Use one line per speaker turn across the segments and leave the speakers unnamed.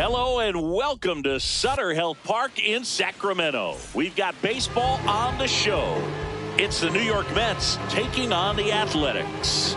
Hello and welcome to Sutter Health Park in Sacramento. We've got baseball on the show. It's the New York Mets taking on the Athletics.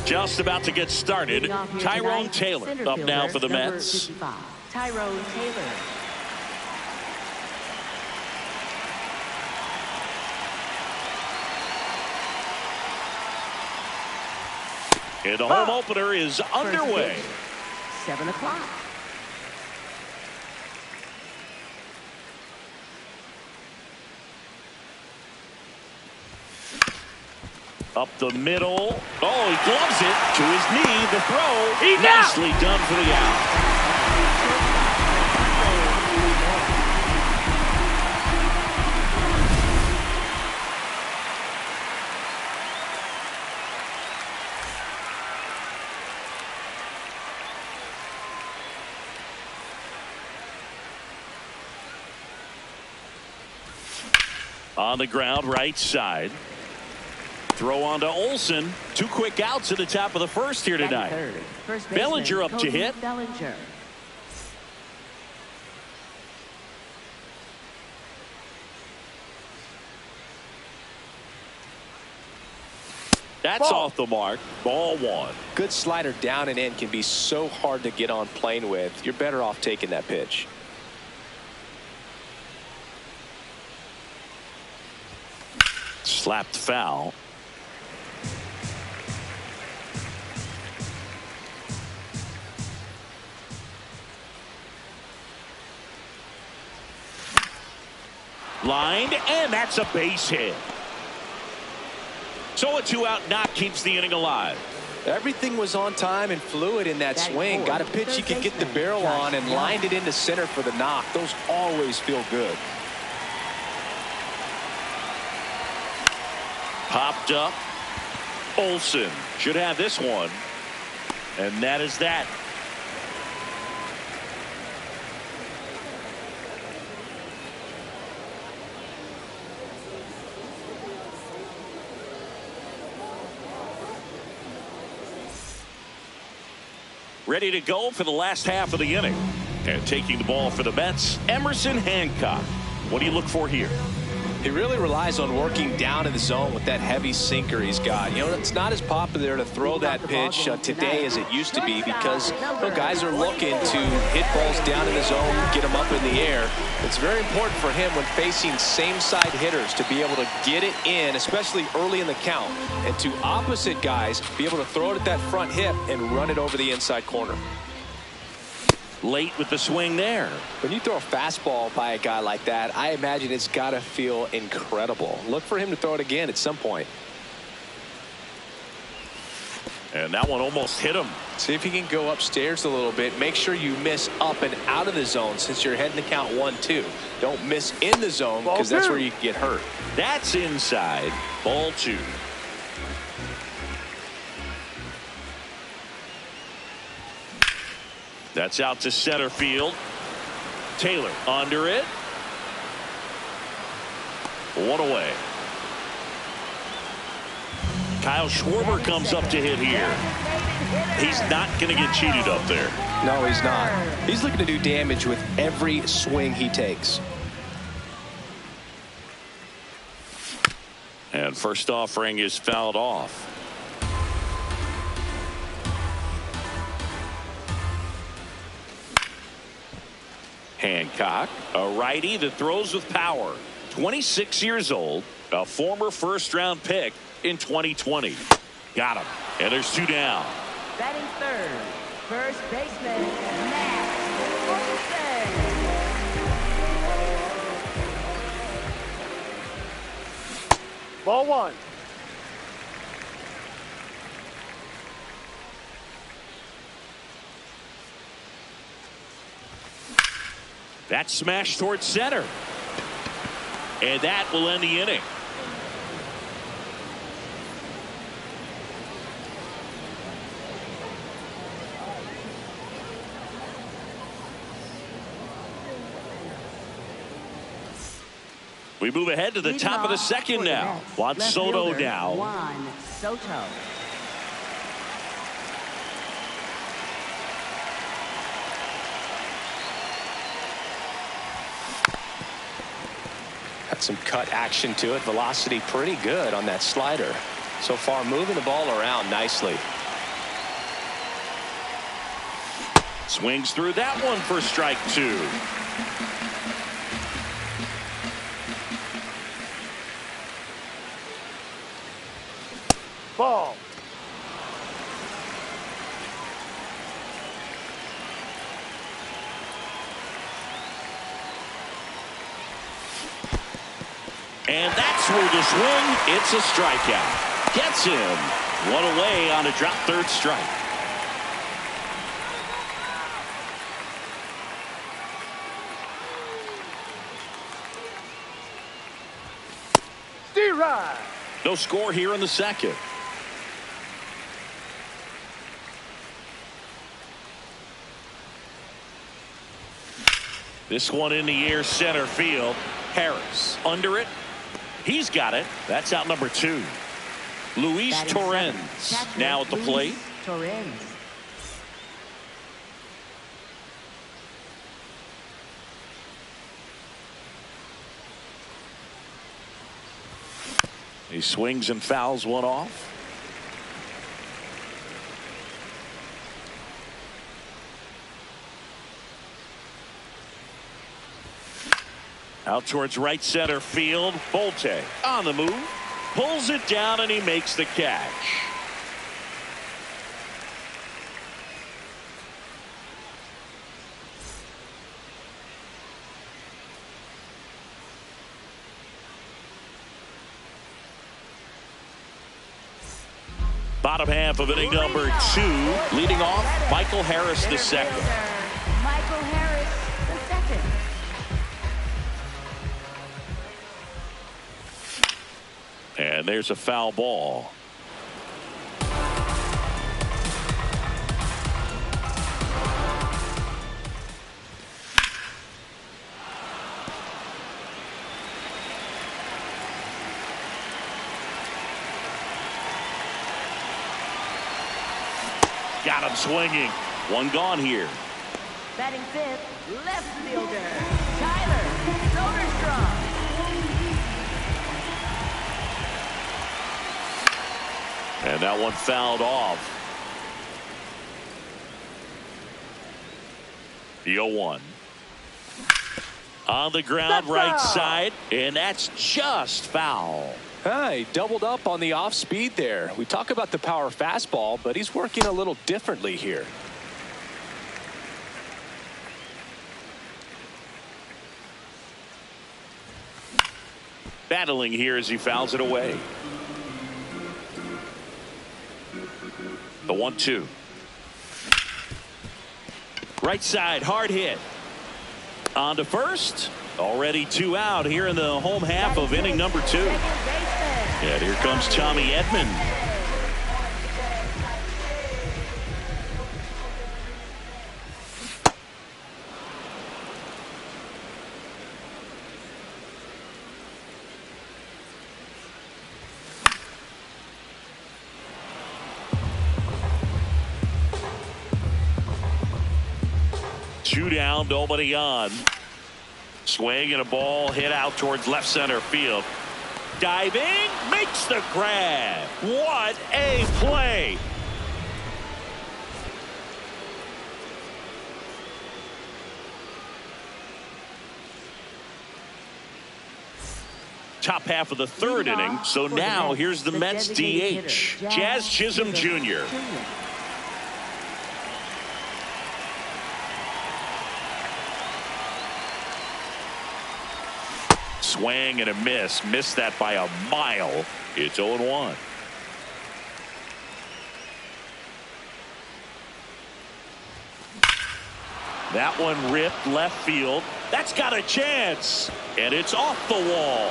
Just about to get started. Tyrone Taylor up now for the Mets.
Tyrone Taylor.
And the home opener is underway.
7 o'clock.
Up the middle. Oh, he gloves it to his knee. The throw. Nicely done for the out. On the ground, right side. Throw on to Olsen. 2 quick outs at the top of the first here tonight. Bellinger up to hit.
Bellinger.
That's off the mark. Ball 1.
Good slider down and in can be so hard to get on plane with. You're better off taking that pitch.
Slapped foul. Lined, and that's a base hit. So a 2-out knock keeps the inning alive.
Everything was on time and fluid in that swing. Got a pitch you could get the barrel on and lined it into center for the knock. Those always feel good.
Popped up. Olsen should have this one. And that is that. Ready to go for the last half of the inning. And taking the ball for the Mets, Emerson Hancock. What do you look for here?
He really relies on working down in the zone with that heavy sinker he's got. You know, it's not as popular to throw that pitch today as it used to be because guys are looking to hit balls down in the zone, get them up in the air. It's very important for him when facing same-side hitters to be able to get it in, especially early in the count, and to opposite guys be able to throw it at that front hip and run it over the inside corner.
Late with the swing there.
When you throw a fastball by a guy like that, I imagine it's got to feel incredible. Look for him to throw it again at some point.
And that one almost hit him.
See if he can go upstairs a little bit. Make sure you miss up and out of the zone since you're heading to count 1-2. Don't miss in the zone because that's where you can get hurt.
That's inside. Ball 2. That's out to center field. Taylor under it. 1 away. Kyle Schwarber comes up to hit here. He's not going to get cheated up there.
No, he's not. He's looking to do damage with every swing he takes.
And first offering is fouled off. Hancock, a righty that throws with power. 26 years old, a former first-round pick in 2020. Got him. And there's 2 down.
Batting third, first baseman, Matt Olsen.
Ball 1.
That's smashed towards center. And that will end the inning. We move ahead to the top of the second now. Juan Soto now.
Juan Soto.
Got some cut action to it. Velocity pretty good on that slider. So far moving the ball around nicely.
Swings through that one for strike 2.
Ball.
And that's where the swing. It's a strikeout. Gets him. One away on a drop third strike.
D-Ride.
No score here in the second. This one in the air center field. Harris under it. He's got it. That's out number 2. Luis Torrens now at the plate.
Torrens.
He swings and fouls one off. Out towards right center field. Bolte on the move. Pulls it down and he makes the catch. Bottom half of inning number 2. Leading off, Michael Harris the second.
Michael Harris the second.
And there's a foul ball. Got him swinging. One gone here.
Batting fifth, left fielder, Tyler Soderstrom.
And that one fouled off. The 0-1. On the ground, right side, and that's just foul.
He doubled up on the off speed there. We talk about the power fastball, but he's working a little differently here.
Battling here as he fouls it away. The 1-2. Right side, hard hit. On to first. Already 2 out here in the home half of inning number 2. And here comes Tommy Edman. Two down, nobody on. Swing and a ball hit out towards left center field. Diving, makes the grab. What a play. Top half of the third inning. So now here's the Mets DH, Jazz Chisholm Jr. Swing and a miss. Missed that by a mile. It's 0-1. That one ripped left field. That's got a chance. And it's off the wall.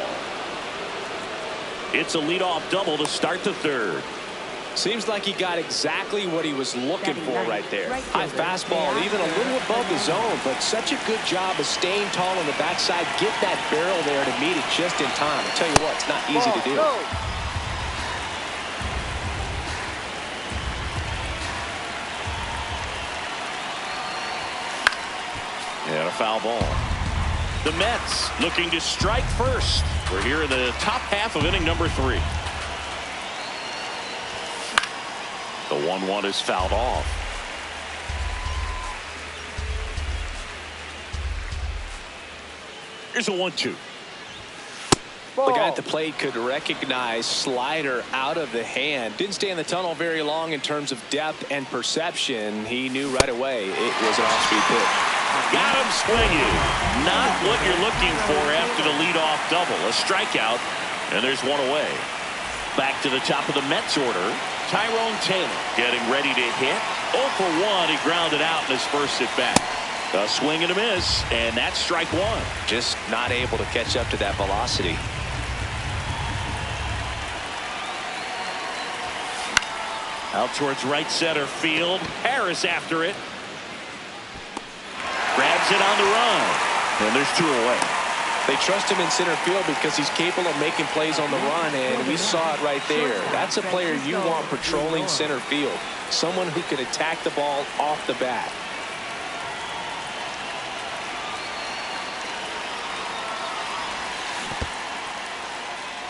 It's a leadoff double to start the third.
Seems like he got exactly what he was looking for right there. High fastball, even a little above the zone, but such a good job of staying tall on the backside. Get that barrel there to meet it just in time. I'll tell you what, it's not easy to do.
And a foul ball. The Mets looking to strike first. We're here in the top half of inning number 3. The 1-1 is fouled off. Here's a 1-2.
The guy at the plate could recognize slider out of the hand. Didn't stay in the tunnel very long in terms of depth and perception. He knew right away it was an off-speed pitch.
Got him swinging. Not what you're looking for after the leadoff double. A strikeout, and there's one away. Back to the top of the Mets order. Tyrone Taylor getting ready to hit. 0 for 1. He grounded out in his first at bat. A swing and a miss, and that's strike 1.
Just not able to catch up to that velocity.
Out towards right center field. Harris after it. Grabs it on the run. And there's 2 away.
They trust him in center field because he's capable of making plays on the run, and we saw it right there. That's a player you want patrolling center field. Someone who can attack the ball off the bat.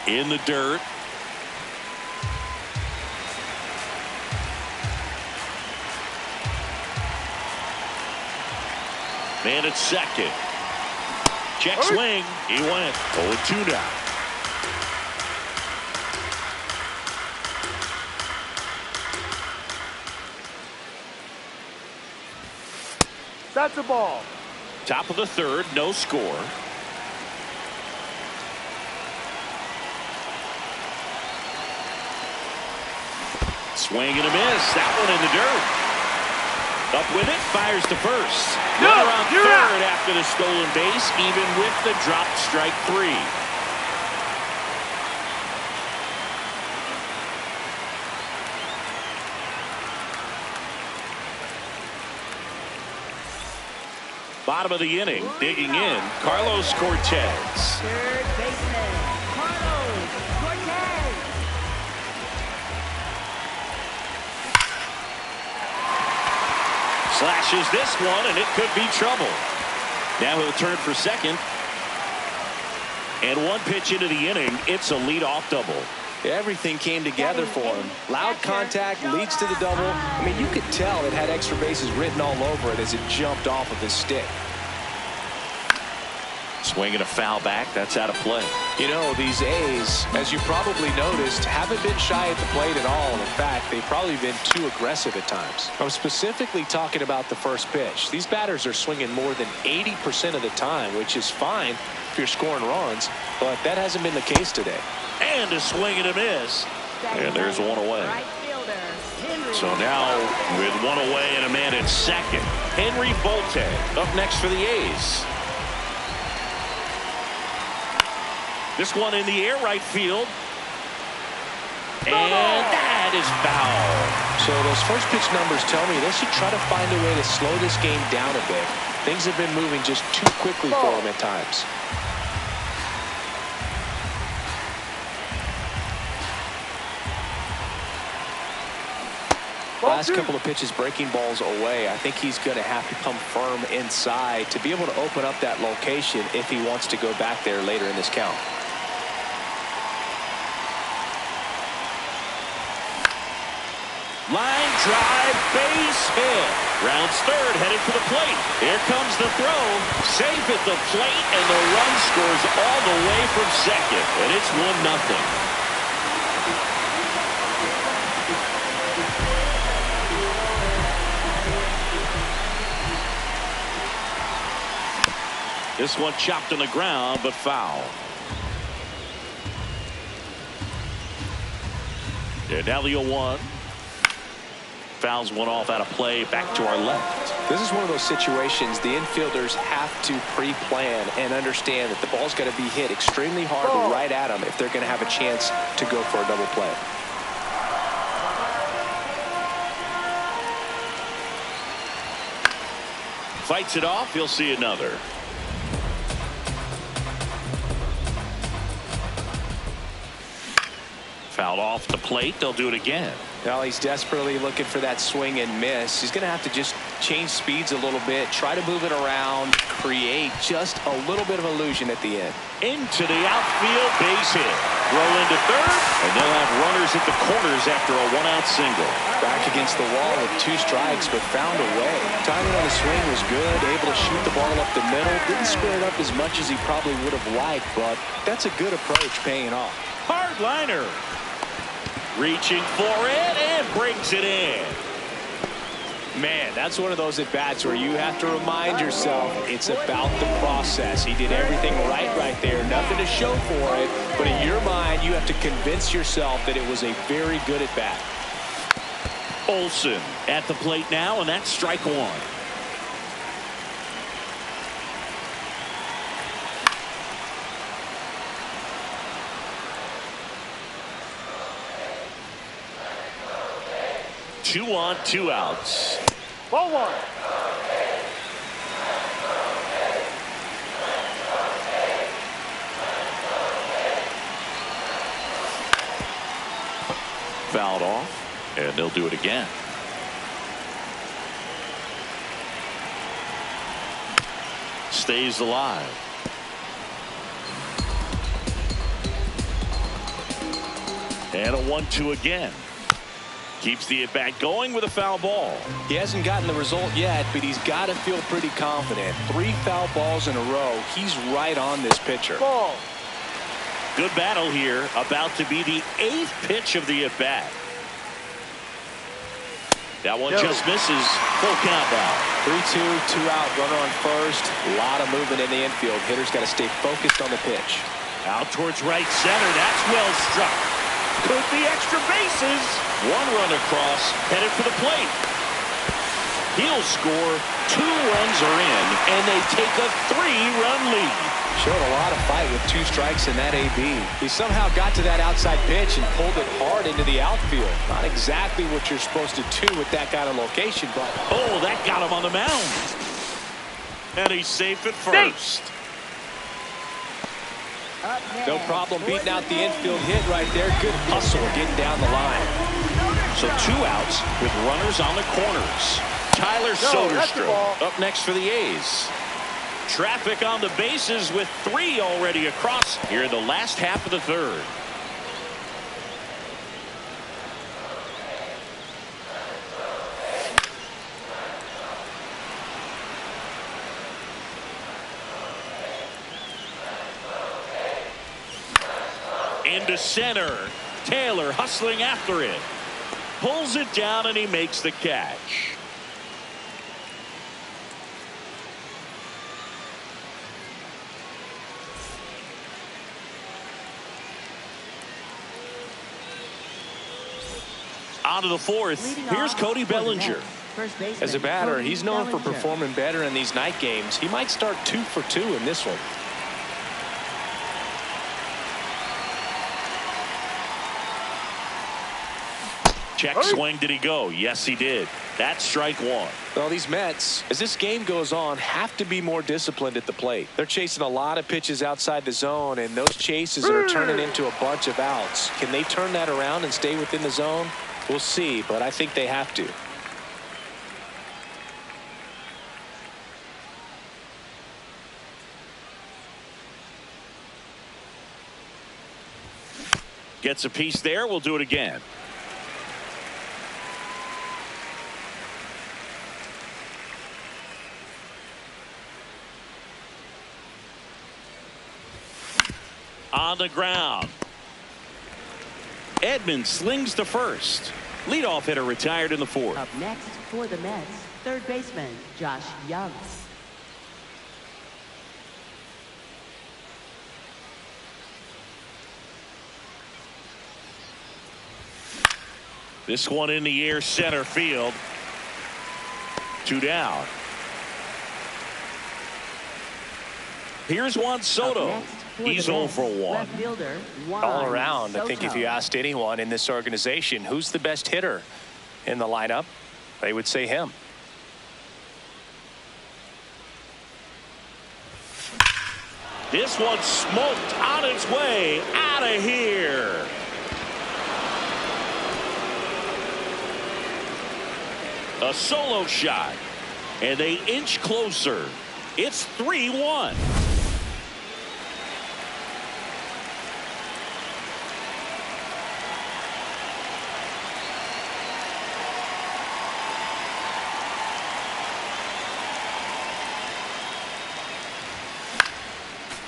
In the dirt. Man at second. Check swing. He went 0-2 now.
That's a ball.
Top of the third, no score. Swing and a miss. That one in the dirt. Up with it, fires to first. Runner on third after the stolen base, even with the dropped strike 3. Bottom of the inning, digging in, Carlos Cortez.
Third baseman, Carlos Cortez.
Slashes this one, and it could be trouble. Now he'll turn for second. And 1 pitch into the inning, it's a leadoff double.
Everything came together for him. Loud contact leads to the double. I mean, you could tell it had extra bases written all over it as it jumped off of his stick.
Swinging a foul back, that's out of play.
You know, these A's, as you probably noticed, haven't been shy at the plate at all. In fact, they've probably been too aggressive at times. I'm specifically talking about the first pitch. These batters are swinging more than 80% of the time, which is fine if you're scoring runs, but that hasn't been the case today.
And a swing and a miss. And there's 1 away. So now with 1 away and a man at second, Henry Volte up next for the A's. This one in the air right field. And that is foul.
So those first pitch numbers tell me they should try to find a way to slow this game down a bit. Things have been moving just too quickly for them at times. Last couple of pitches breaking balls away. I think he's going to have to come firm inside to be able to open up that location if he wants to go back there later in this count.
Line drive, base hit. Rounds third, headed for the plate. Here comes the throw. Safe at the plate, and the run scores all the way from second. And it's 1-0. This one chopped on the ground, but foul. And now the 0-1. fouls one off out of play back to our left.
This is one of those situations the infielders have to pre-plan and understand that the ball's got to be hit extremely hard right at them if they're going to have a chance to go for a double play.
Fights it off. He'll see another. Fouled off the plate. They'll do it again.
Now he's desperately looking for that swing and miss. He's going to have to just change speeds a little bit, try to move it around, create just a little bit of illusion at the end.
Into the outfield, base hit. Roll into third, and they'll have runners at the corners after a one-out single.
Back against the wall with 2 strikes, but found a way. Timing on the swing was good, able to shoot the ball up the middle. Didn't square it up as much as he probably would have liked, but that's a good approach paying off.
Hard liner. Reaching for it and brings it in.
Man, that's one of those at-bats where you have to remind yourself it's about the process. He did everything right there. Nothing to show for it, but in your mind, you have to convince yourself that it was a very good at-bat.
Olsen at the plate now, and that's strike one. Two on, 2 outs.
Ball 1.
Fouled off, and they'll do it again. Stays alive. And a 1-2 again. Keeps the at-bat going with a foul ball.
He hasn't gotten the result yet, but he's got to feel pretty confident. 3 foul balls in a row. He's right on this pitcher.
Ball.
Good battle here. About to be the 8th pitch of the at-bat. That one just misses. Full count now.
3-2, 2 out, runner on first. A lot of movement in the infield. Hitter's got to stay focused on the pitch.
Out towards right center. That's well struck. Could be extra bases. 1 run across, headed for the plate. He'll score. 2 runs are in, and they take a 3-run lead.
Showed a lot of fight with 2 strikes in that AB. He somehow got to that outside pitch and pulled it hard into the outfield. Not exactly what you're supposed to do with that kind of location, but
oh, that got him on the mound. And he's safe at first.
No problem beating out the infield hit right there. Good hustle getting down the line.
So 2 outs with runners on the corners. Tyler Soderstrom up next for the A's. Traffic on the bases with 3 already across here in the last half of the 3rd. Into center. Taylor hustling after it. Pulls it down and he makes the catch. On to the 4th. Here's Cody Bellinger.
As a batter, he's known for performing better in these night games. He might start 2 for 2 in this one.
Check swing. Did he go? Yes, he did. That's strike 1.
Well, these Mets, as this game goes on, have to be more disciplined at the plate. They're chasing a lot of pitches outside the zone, and those chases are turning into a bunch of outs. Can they turn that around and stay within the zone? We'll see, but I think they have to.
Gets a piece there. We'll do it again. On the ground. Edmonds slings to first. Leadoff hitter retired in the 4th.
Up next for the Mets, third baseman Josh Young.
This one in the air, center field. 2 down. Here's Juan Soto. He's 0 for 1.
All around, I think if you asked anyone in this organization who's the best hitter in the lineup, they would say him.
This one smoked on its way out of here. A solo shot, and they inch closer. It's 3-1.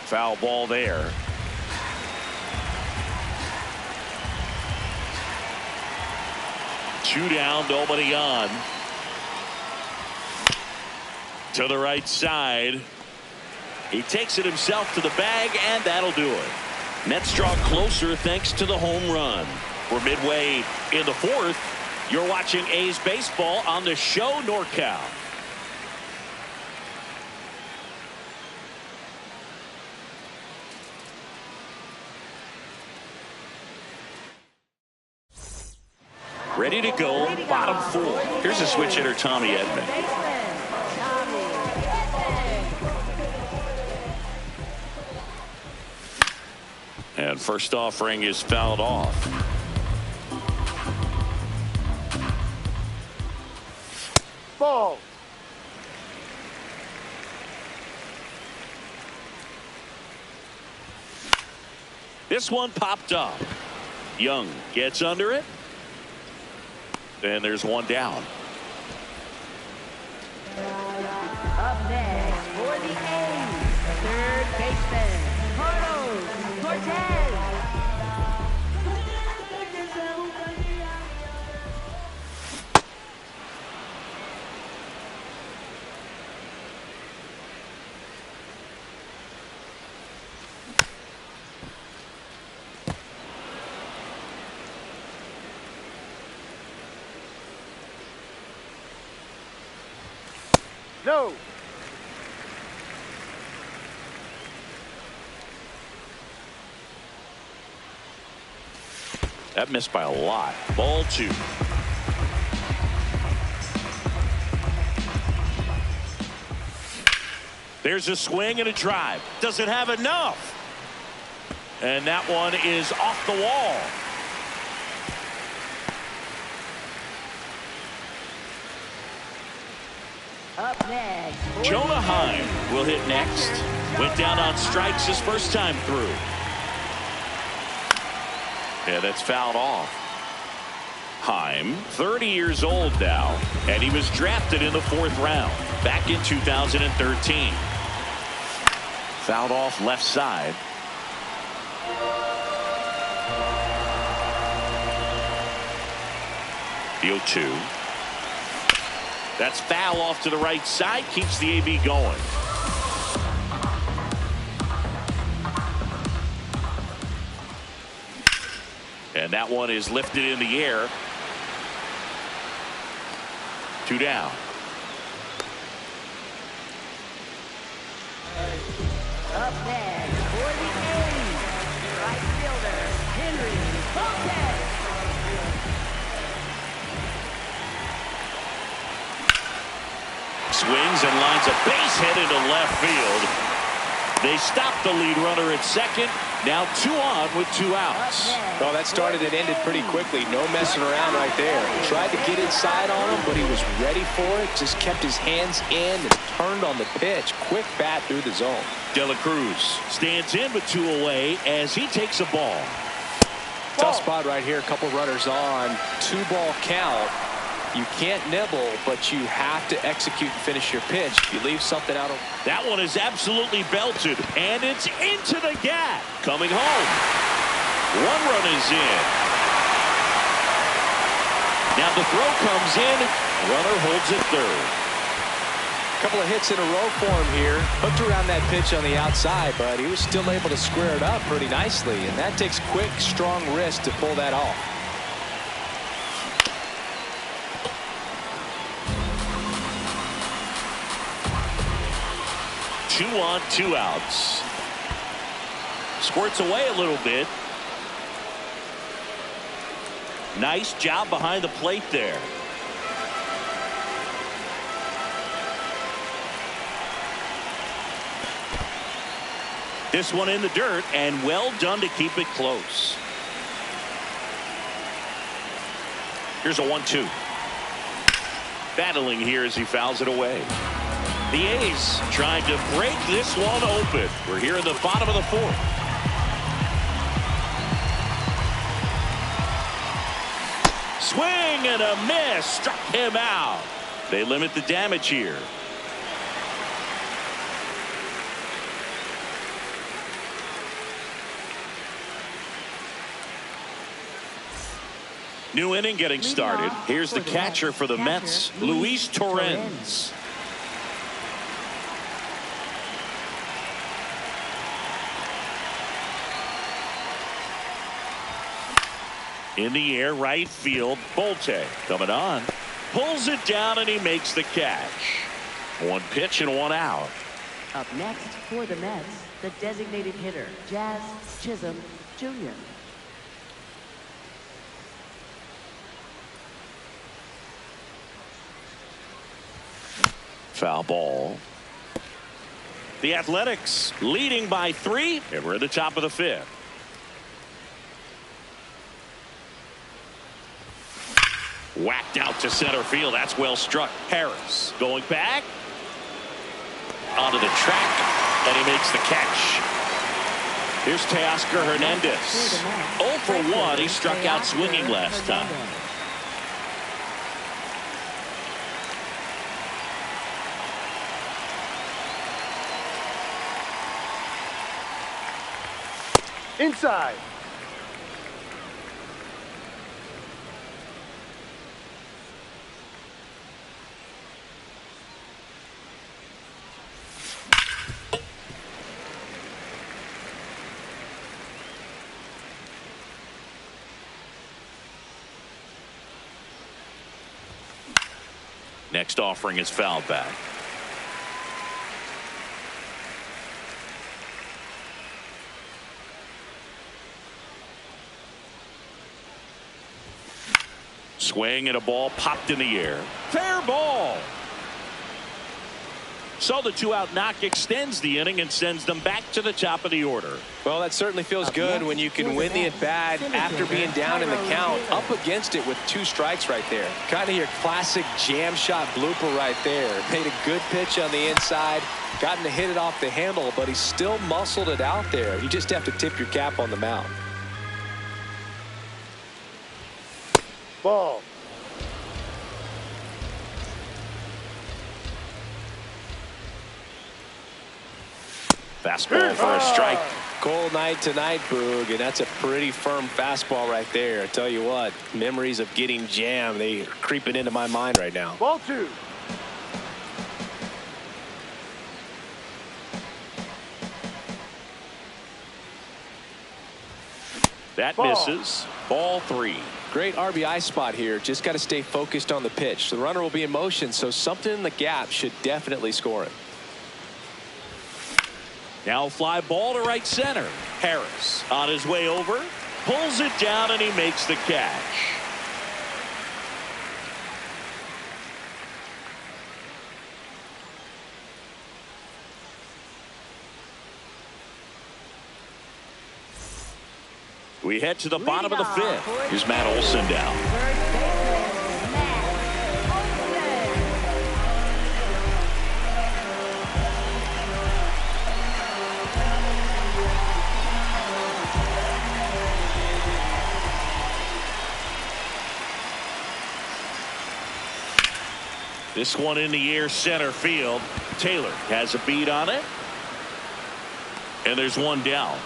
Foul ball there. Two down, nobody on. To the right side. He takes it himself to the bag, and that'll do it. Mets draw closer thanks to the home run. We're midway in the 4th. You're watching A's baseball on the show NorCal. Ready to go, bottom 4. Here's a switch hitter, Tommy Edman. And first offering is fouled off.
Ball.
This one popped up. Young gets under it. And there's one down.
Up next for the A's, third baseman, Carlos Cortez.
No.
That missed by a lot. Ball 2. There's a swing and a drive. Doesn't have enough. And that one is off the wall.
Up next,
Jonah Heim will hit next. Went down on strikes his first time through. Yeah, that's fouled off. Heim, 30 years old now, and he was drafted in the 4th round back in 2013. Fouled off left side. The 0-2. That's foul off to the right side. Keeps the AB going. And that one is lifted in the air. 2 down.
up next for the A's, right fielder, Henry Lopez.
Swings and lines a base hit into left field. They stop the lead runner at second. Now 2 on with 2 outs.
Well, that started and ended pretty quickly. No messing around right there. Tried to get inside on him, but he was ready for it. Just kept his hands in and turned on the pitch. Quick bat through the zone.
De La Cruz stands in with 2 away as he takes a ball.
Tough spot right here. A couple runners on. 2-ball count. You can't nibble, but you have to execute and finish your pitch. If you leave something out of...
That one is absolutely belted, and it's into the gap. Coming home. 1 run is in. Now the throw comes in. Runner holds it third.
A couple of hits in a row for him here. Hooked around that pitch on the outside, but he was still able to square it up pretty nicely, and that takes quick, strong wrist to pull that off.
2 on, 2 outs. Squirts away a little bit. Nice job behind the plate there. This one in the dirt, and well done to keep it close. Here's a 1-2. Battling here as he fouls it away. The A's trying to break this one open. We're here in the bottom of the 4th. Swing and a miss. Struck him out. They limit the damage here. New inning getting started. Here's the catcher for the Mets, Luis Torrens. In the air, right field, Bolte coming on. Pulls it down and he makes the catch. 1 pitch and 1 out.
Up next for the Mets, the designated hitter, Jazz Chisholm Jr.
Foul ball. The Athletics leading by 3, and we're at the top of the 5th. Whacked out to center field. That's well struck. Harris going back onto the track, and he makes the catch. Here's Teoscar Hernandez. 0 for 1. He struck out swinging last time.
Inside.
Next offering is fouled back. Swing and a ball popped in the air. Fair ball. So the 2-out knock extends the inning and sends them back to the top of the order.
Well, that certainly feels good when you can win the at-bat after being down in the count, up against it with 2 strikes right there. Kind of your classic jam shot blooper right there. Made a good pitch on the inside, gotten to hit it off the handle, but he still muscled it out there. You just have to tip your cap on the mound.
Ball.
Fastball for a strike.
Cold night tonight, Boog, and that's a pretty firm fastball right there. I tell you what, memories of getting jammed, they are creeping into my mind right now.
Ball 2.
That
Ball.
misses. Ball 3.
Great RBI spot here. Just got to stay focused on the pitch. The runner will be in motion, so something in the gap should definitely score him.
Now fly ball to right center. Harris on his way over, pulls it down, and he makes the catch. We head to the bottom of the 5th. Here's Matt Olson down. This one in the air, center field. Taylor has a beat on it. And there's one down.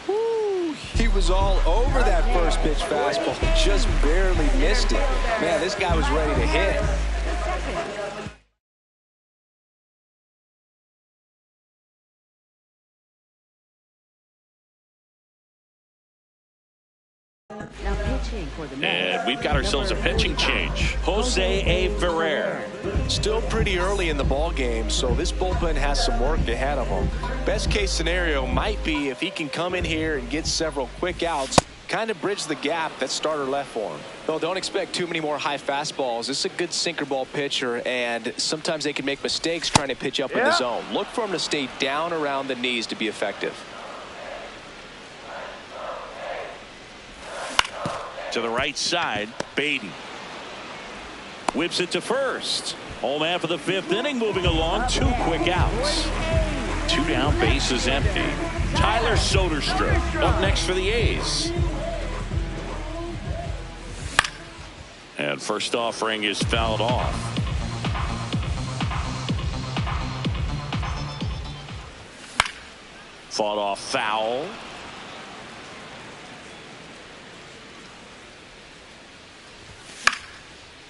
Woo, he was all over that first pitch fastball. Just barely missed it. Man, this guy was ready to hit.
Now pitching for the Mets.
And we've got ourselves a pitching change. Jose A. Ferrer
still pretty early in the ball game, so this bullpen has some work ahead of them. Best case scenario might be if he can come in here and get several quick outs, kind of bridge the gap that starter left for him. No, don't expect too many more high fastballs. This is a good sinker ball pitcher, and sometimes they can make mistakes trying to pitch up in the zone. Look for him to stay down around the knees to be effective.
To the right side, Baden whips it to first. Home half of the fifth inning, moving along. 2 quick outs. 2 down, bases empty. Tyler Soderstrom up next for the A's. And first offering is fouled off. Fought off foul.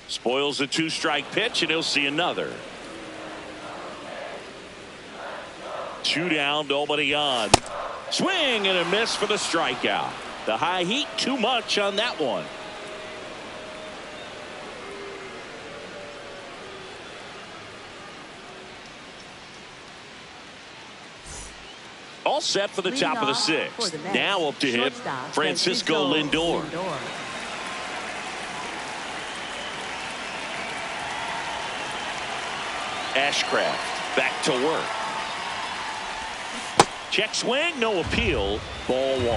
Spoils a 2-strike pitch, and he'll see another. 2 down, nobody on. Swing and a miss for the strikeout. The high heat, too much on that one. All set for the top of the 6th. Now up to hit Francisco Lindor. Ashcraft back to work. Check swing, no appeal. Ball 1.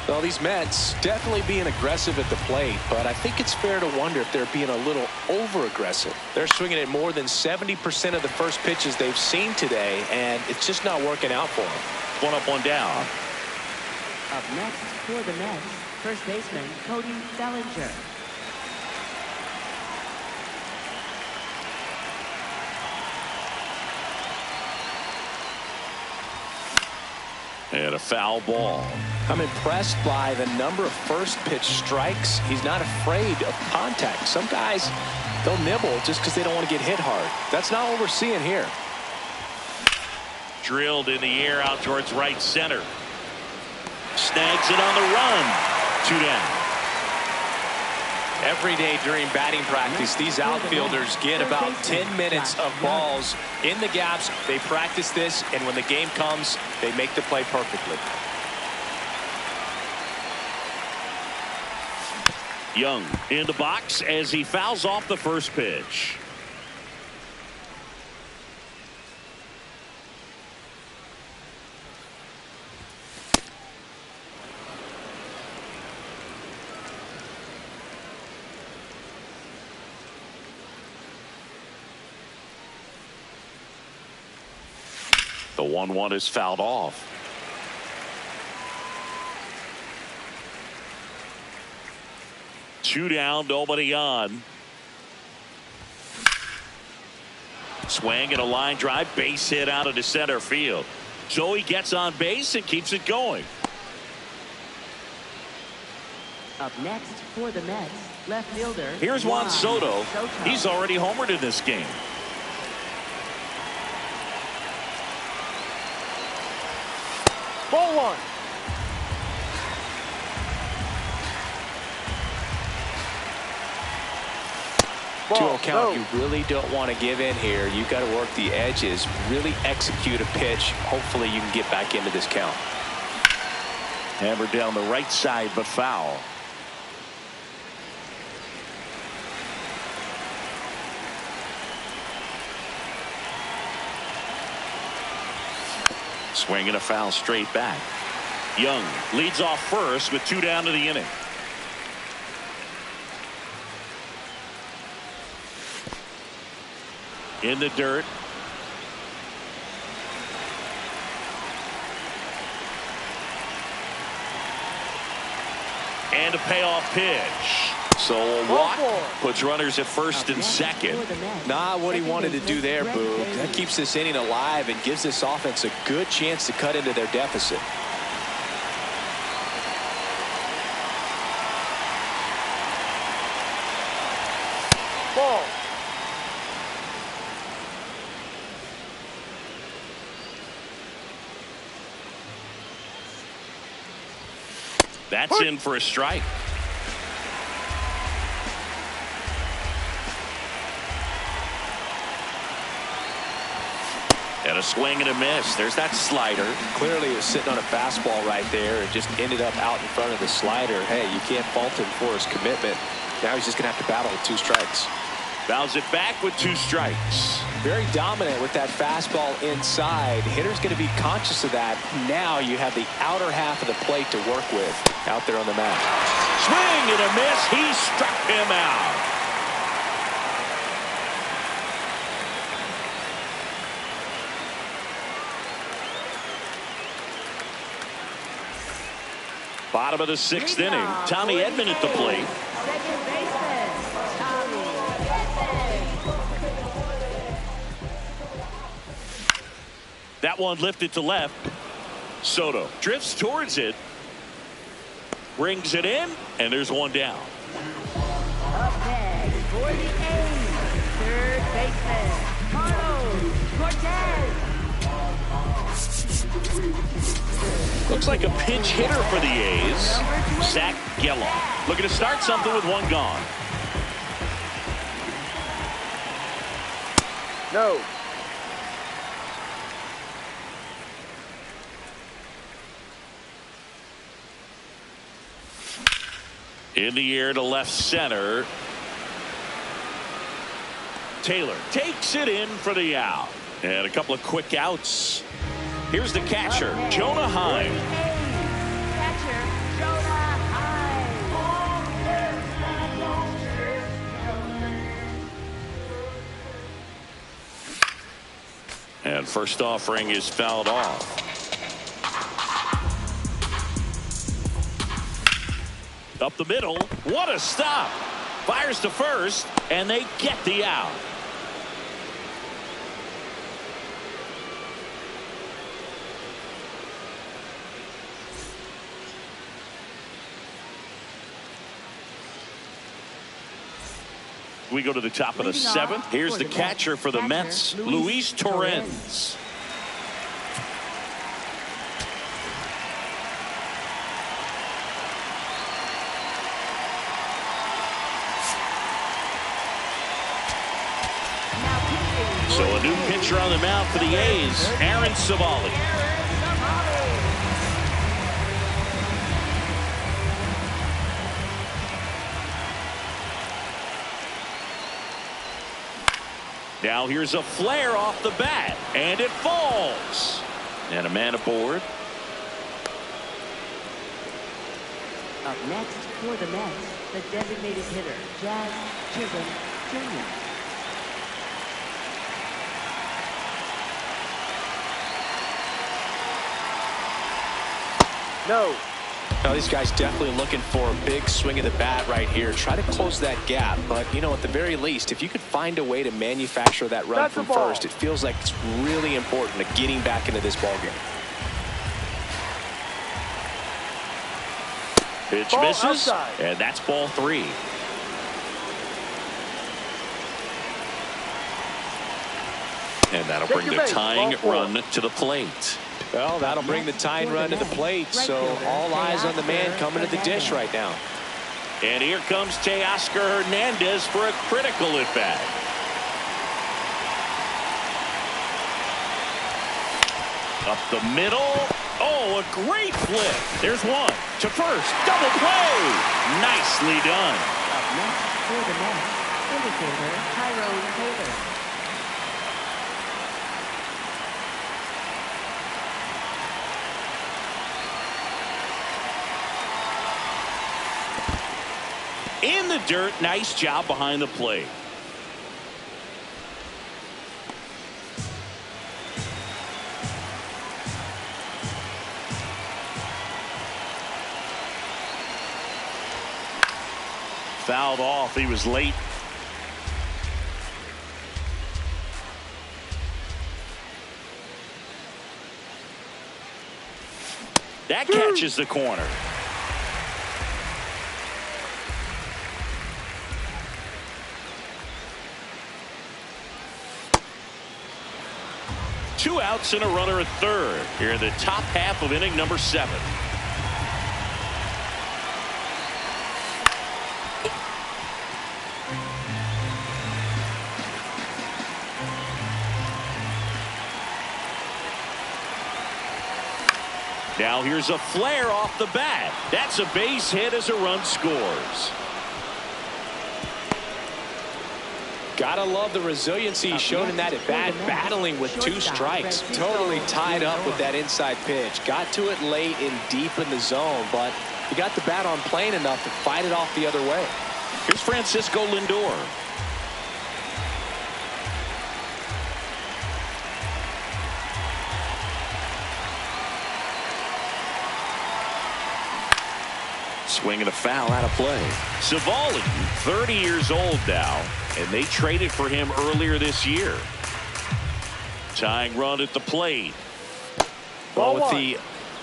Well, these Mets definitely being aggressive at the plate, but I think it's fair to wonder if they're being a little over aggressive. They're swinging at more than 70% of the first pitches they've seen today, and it's just not working out for them.
1 up, 1 down.
Up next for the Mets, first baseman Cody Bellinger.
And a foul ball.
I'm impressed by the number of first pitch strikes. He's not afraid of contact. Some guys, they'll nibble just because they don't want to get hit hard. That's not what we're seeing here.
Drilled in the air out towards right center. Snags it on the run. 2 down.
Every day during batting practice, these outfielders get about 10 minutes of balls in the gaps. They practice this, and when the game comes, they make the play perfectly.
Young in the box as he fouls off the first pitch. The 1-1 is fouled off. Two down, nobody on. Swing and a line drive, base hit out into center field. Joey gets on base and keeps it going.
Up next for the Mets, left fielder.
Here's Juan Soto. He's already homered in this game.
Ball 1.
To a count, you really don't want to give in here. You got to work the edges, really execute a pitch. Hopefully you can get back into this count.
Hammered down the right side, but foul. Swing and a foul straight back. Young leads off first with 2 down to the inning. In the dirt. And a payoff pitch. So a walk puts runners at first and second.
Not what he wanted to do there, Boo. That keeps this inning alive and gives this offense a good chance to cut into their deficit.
Ball.
That's in for a strike. And a swing and a miss. There's that slider.
Clearly he was sitting on a fastball right there and just ended up out in front of the slider. Hey, you can't fault him for his commitment. Now he's just going to have to battle with 2 strikes.
Fouls it back with 2 strikes.
Very dominant with that fastball inside. Hitter's going to be conscious of that. Now you have the outer half of the plate to work with out there on the mat.
Swing and a miss. He struck him out. Bottom of the 6th inning. Tommy Edman at the plate.
Second baseman, Tommy Edman.
That one lifted to left. Soto drifts towards it. Brings it in, and there's one down.
Up next for the A's, third baseman, Carlos Cortez.
Looks like a pinch hitter for the A's. Zach Geloff looking to start something with 1 gone.
No.
In the air to left center. Taylor takes it in for the out. And a couple of quick outs. Here's the catcher, Jonah Heim.
Catcher, Jonah Heim.
And first offering is fouled off. Up the middle. What a stop. Fires to first, and they get the out. We go to the top of the 7th. Here's the catcher for the Mets, Luis Torrens. So a new pitcher on the mound for the A's, Aaron Savali. Now here's a flare off the bat, and it falls. And a man aboard.
Up next for the Mets, the designated hitter, Jazz Chisholm Jr.
No.
Now these guys definitely looking for a big swing of the bat right here. Try to close that gap. But, you know, at the very least, if you could find a way to manufacture that run from first, it feels like it's really important to getting back into this ballgame.
Pitch
Ball
misses,
outside.
and that's ball 3. And that'll bring the tying run to the plate.
Well, that'll bring the tying run to the plate, so all eyes on the man coming to the dish right now.
And here comes Teoscar Hernandez for a critical at-bat. Up the middle. Oh, a great flip. There's one to first. Double play. Nicely done.
Up next for the Mets, indicator Tyrone Taylor.
In the dirt. Nice job behind the plate. Fouled off. He was late. That catches the corner. Two outs and a runner at third here in the top half of inning number 7. Now here's a flare off the bat. That's a base hit as a run scores.
Gotta love the resiliency shown in that at bat, battling with 2 strikes. Totally tied up with that inside pitch. Got to it late and deep in the zone, but he got the bat on plane enough to fight it off the other way.
Here's Francisco Lindor. Swinging a foul out of play. Savali, 30 years old now, and they traded for him earlier this year. Tying run at the plate.
Well, with the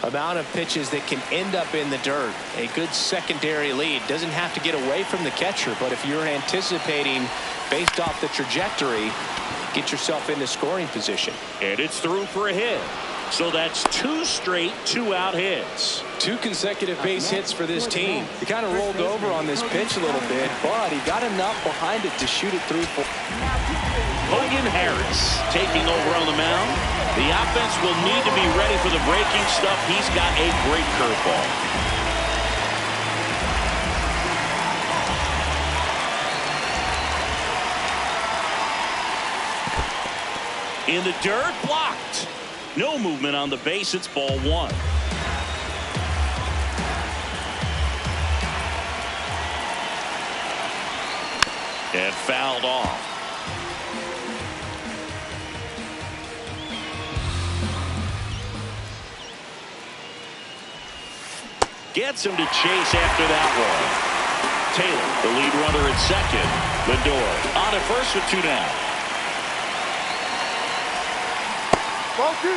amount of pitches that can end up in the dirt, a good secondary lead. Doesn't have to get away from the catcher, but if you're anticipating based off the trajectory, get yourself into scoring position.
And it's through for a hit. So that's 2 straight 2-out hits.
2 consecutive base hits for this team. He kind of rolled over on this pitch a little bit, but he got enough behind it to shoot it through.
Logan Harris taking over on the mound. The offense will need to be ready for the breaking stuff. He's got a great curveball. In the dirt, blocked. No movement on the base. It's ball 1. And fouled off. Gets him to chase after that one. Taylor, the lead runner at second. Lindor on at first with 2 down.
Ball 2.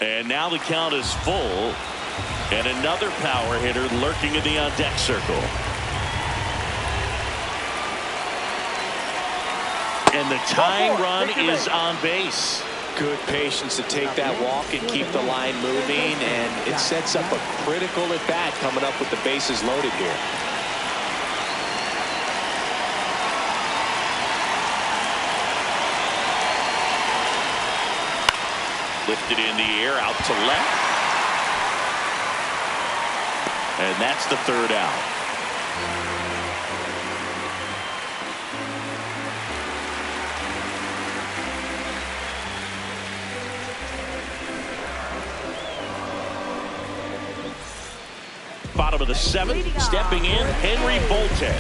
And now the count is full. And another power hitter lurking in the on-deck circle. And the tying run is on base.
Good patience to take that walk and keep the line moving, and it sets up a critical at bat coming up with the bases loaded here.
Lifted in the air, out to left. And that's the 3rd out. Bottom of the 7th, stepping in, Henry Volte.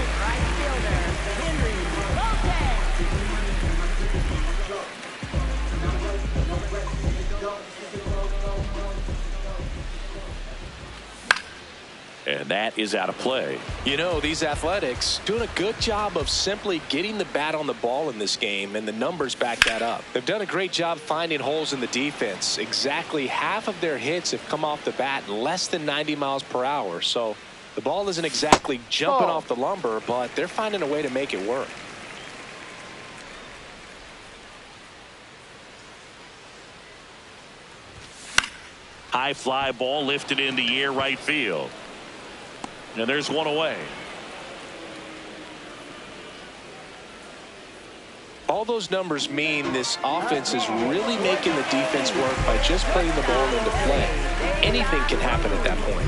And that is out of play.
You know, these Athletics doing a good job of simply getting the bat on the ball in this game, and the numbers back that up. They've done a great job finding holes in the defense. Exactly half of their hits have come off the bat in less than 90 miles per hour. So the ball isn't exactly jumping off the lumber, but they're finding a way to make it work.
High fly ball lifted in the air, right field. And there's one away.
All those numbers mean this offense is really making the defense work by just putting the ball into play. Anything can happen at that point.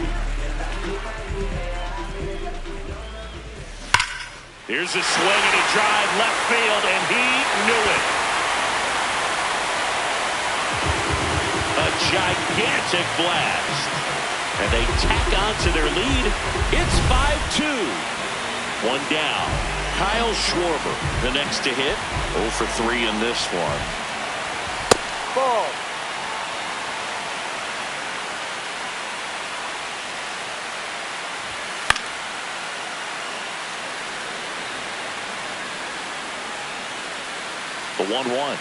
Here's a swing and a drive left field, and he knew it. A gigantic blast. And they tack on to their lead. It's 5-2. 1 down. Kyle Schwarber, the next to hit. 0 for 3 in this one.
Ball.
The 1-1.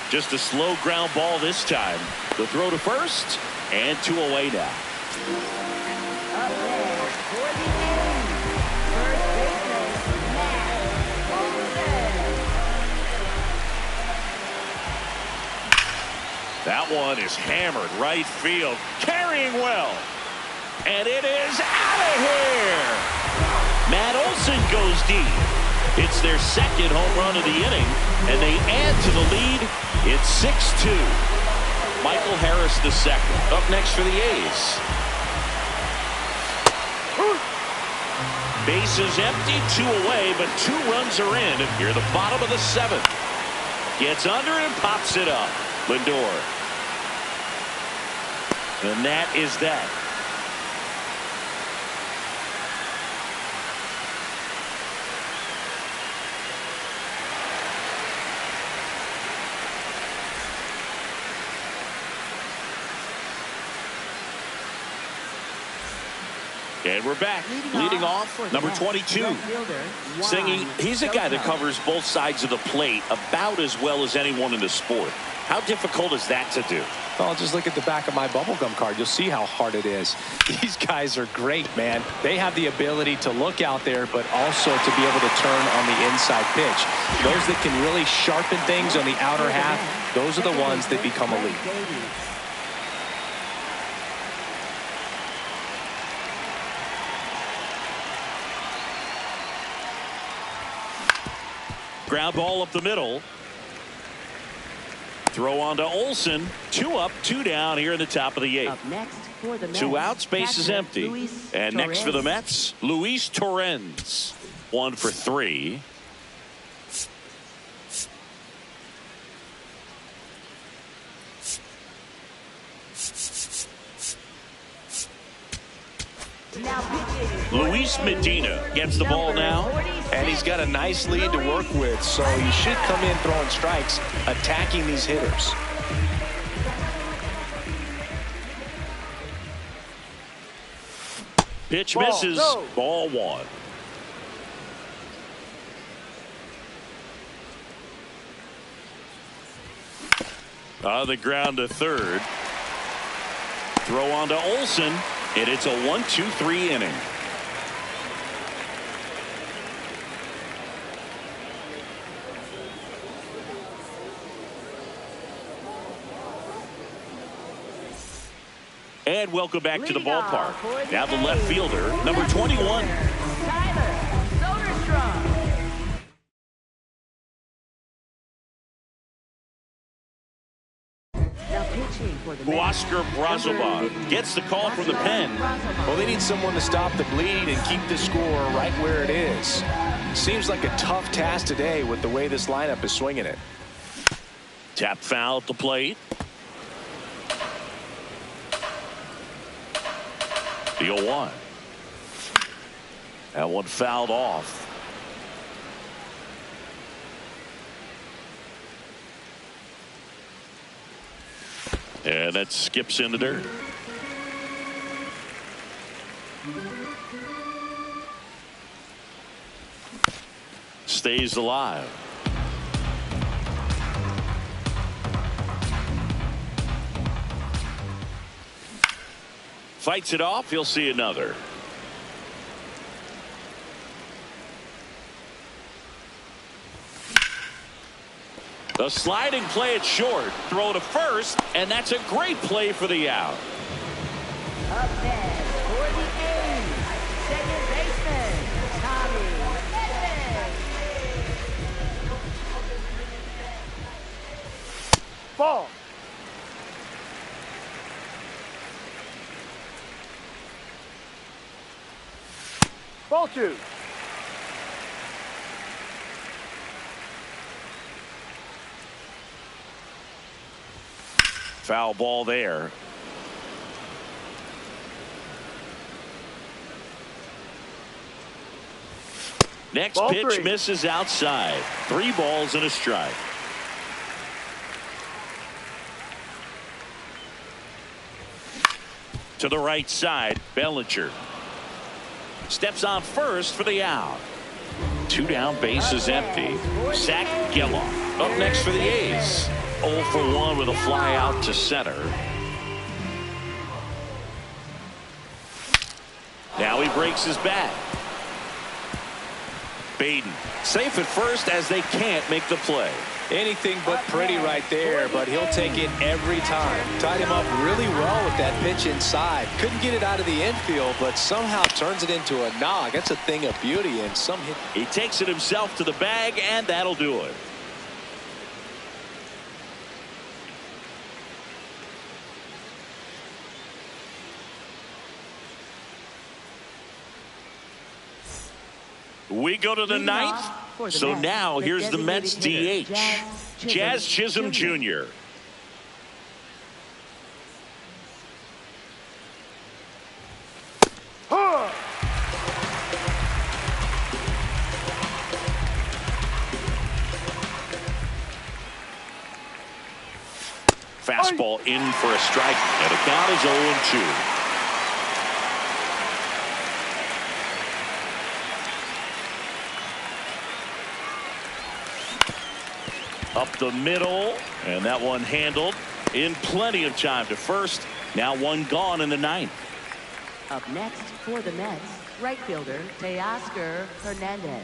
Just a slow ground ball this time. The throw to first, and 2 away now.
Up next for the end, first baseman, Matt Olsen.
That one is hammered right field, carrying well. And it is out of here. Matt Olson goes deep. It's their second home run of the inning, and they add to the lead. It's 6-2. Michael Harris the second. Up next for the A's. Bases empty, 2 away, but 2 runs are in. Here the bottom of the 7th. Gets under and pops it up. Lindor. And that is that. And we're back. Leading off, number 22. Singing, he's a guy that covers both sides of the plate about as well as anyone in the sport. How difficult is that to do?
Well, just look at the back of my bubblegum card. You'll see how hard it is. These guys are great, man. They have the ability to look out there, but also to be able to turn on the inside pitch. Those that can really sharpen things on the outer half, those are the ones that become elite.
Ground ball up the middle. Throw on to Olson. 2 up, 2 down here in the top of the 8th.
Up next for the Mets,
2 outs, base is empty. And next for the Mets, Luis Torrens. 1 for 3. Luis Medina gets the ball now.
And he's got a nice lead to work with, so he should come in throwing strikes, attacking these hitters.
Pitch misses. Ball 1. On the ground to third. Throw on to Olson, and it's a 1-2-3 inning. And welcome back to the ballpark. Now the left fielder, number 21. Oscar Brazoban gets the call from the pen.
Well, they need someone to stop the bleed and keep the score right where it is. Seems like a tough task today with the way this lineup is swinging it.
Tap foul at the plate. The 0-1. That one fouled off. And that skips in the dirt. Stays alive. Fights it off. He'll see another. The sliding play at short. Throw to first, and that's a great play for the out.
Up next for the A's, second baseman, Tommy Edman.
Ball. Ball 2.
Foul ball there. Next
Ball
pitch
3.
misses outside. 3 balls and a strike. To the right side, Bellinger steps on first for the out. 2 down, base is empty. Zach Geloff up next for the A's. 0 for 1 with a fly out to center. Now he breaks his bat. Baden safe at first as they can't make the play.
Anything but pretty right there, but he'll take it every time. Tied him up really well with with that pitch inside. Couldn't get it out of the infield, but somehow turns it into a nog. That's a thing of beauty, and some hit.
He takes it himself to the bag, and that'll do it. We go to the ninth. So now here's the Mets DH, Jazz Chisholm Jr. Fastball in for a strike, and the count is 0-2. Up the middle, and that one handled in plenty of time to first. Now one gone in the ninth.
Up next for the Mets, right fielder Teoscar Hernandez.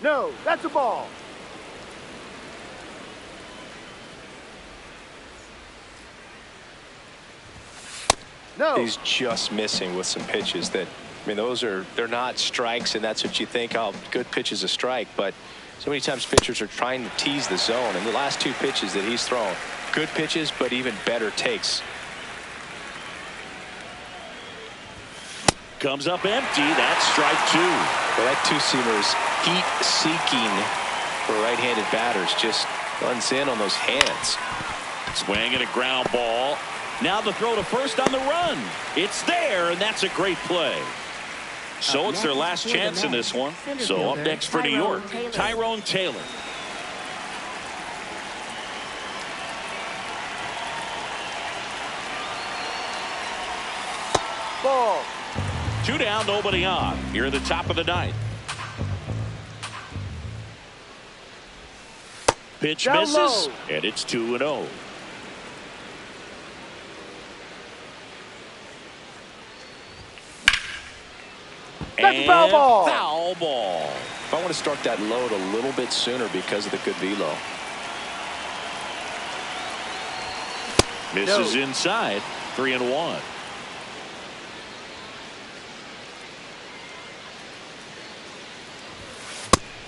No, that's a ball. No.
He's just missing with some pitches that, I mean, they're not strikes, and that's what you think. Oh, good pitch is a strike, but so many times pitchers are trying to tease the zone, and the last two pitches that he's thrown, good pitches, but even better takes.
Comes up empty. That's strike two.
Well, that two-seamer is heat-seeking for right-handed batters. Just runs in on those hands.
Swing and a ground ball. Now the throw to first on the run. It's there, and that's a great play. So it's their last chance in this one. So up next for New York, Tyrone Taylor.
Ball.
2 down, nobody on. Here at the top of the ninth. Pitch
Down
misses,
low.
and it's 2-0.
That's a foul ball.
Foul ball.
I want to start that load a little bit sooner because of the good velo.
Misses inside. 3-1.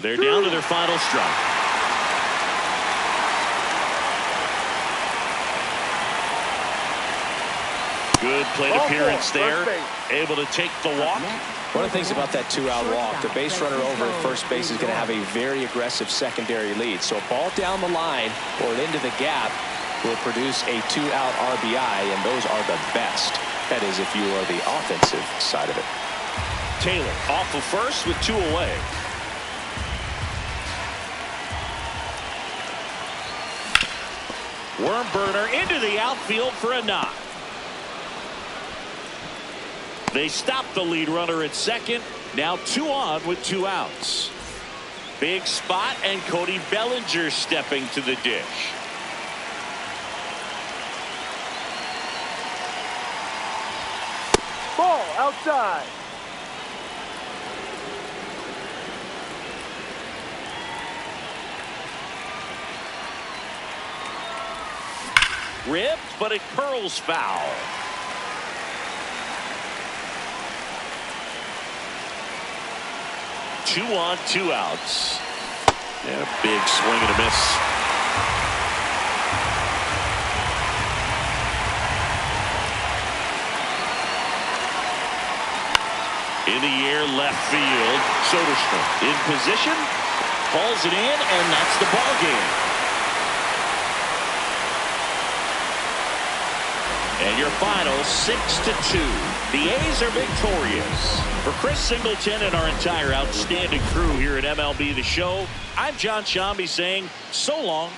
They're down to their final strike. Good plate appearance there. Able to take the walk.
One of the things about that two-out walk, the base runner over at first base is going to have a very aggressive secondary lead. So a ball down the line or into the gap will produce a two-out RBI, and those are the best. That is, if you are the offensive side of it.
Taylor off of first with 2 away. Worm burner into the outfield for a knock. They stop the lead runner at second. Now 2 on with 2 outs. Big spot, and Cody Bellinger stepping to the dish.
Ball outside.
Ripped, but it curls foul. Two on, 2 outs. And a big swing and a miss. In the air, left field. Soderstrom in position, hauls it in, and that's the ball game. And your final 6-2. The A's are victorious. For Chris Singleton and our entire outstanding crew here at MLB The Show, I'm John Shambi saying so long